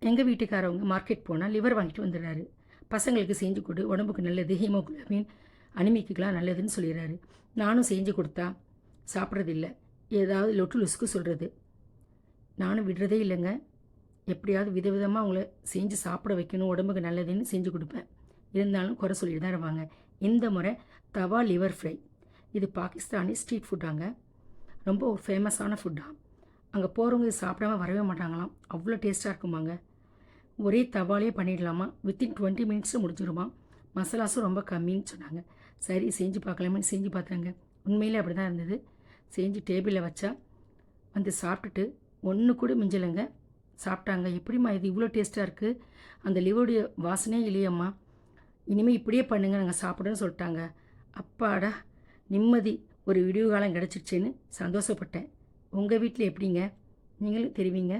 எங்கள் வீட்டுக்காரவங்க மார்க்கெட் போனால் லிவர் வாங்கிட்டு வந்துடுறாரு. பசங்களுக்கு செஞ்சு கொடு, உடம்புக்கு நல்லது, ஹீமோகுளோபின் அனிமிக்குலாம் நல்லதுன்னு சொல்லிடுறாரு. நானும் செஞ்சு கொடுத்தா சாப்பிட்றதில்ல, ஏதாவது லொட்டு லுசுக்கு சொல்கிறது. நானும் விடுறதே இல்லைங்க. எப்படியாவது விதவிதமாக அவங்கள செஞ்சு சாப்பிட வைக்கணும், உடம்புக்கு நல்லதுன்னு செஞ்சு கொடுப்பேன். இருந்தாலும் குறை சொல்லிட்டு தான் இருப்பாங்க. இந்த முறை தவா லிவர் ஃப்ரை, இது பாகிஸ்தானி ஸ்ட்ரீட் ஃபுட்டாங்க. ரொம்ப ஒரு ஃபேமஸான ஃபுட்டாக. அங்கே போகிறவங்க இது சாப்பிடாம வரவே மாட்டாங்களாம், அவ்வளோ டேஸ்ட்டாக இருக்குமாங்க. ஒரே தவாலே பண்ணிடலாமா, வித்தின் 20 மினிட்ஸில் முடிஞ்சிருமா. மசாலாஸும் ரொம்ப கம்மின்னு சொன்னாங்க. சரி செஞ்சு பார்க்கலாமேன்னு செஞ்சு பார்த்தாங்க. உண்மையிலே அப்படி தான் இருந்தது. செஞ்சு டேபிளில் வச்சா வந்து சாப்பிட்டுட்டு ஒன்று கூட மிஞ்சலைங்க. சாப்பிட்டாங்க. எப்படிம்மா இது இவ்வளோ டேஸ்ட்டாக இருக்குது, அந்த லிவருடைய வாசனையே இல்லையம்மா, இனிமேல் இப்படியே பண்ணுங்க நாங்கள் சாப்பிடுன்னு சொல்லிட்டாங்க. அப்பாடா, நிம்மதி, ஒரு விடிவு காலம் கிடச்சிருச்சுன்னு சந்தோஷப்பட்டேன். உங்கள் வீட்டில் எப்படிங்க, நீங்களும் தெரிவிங்க.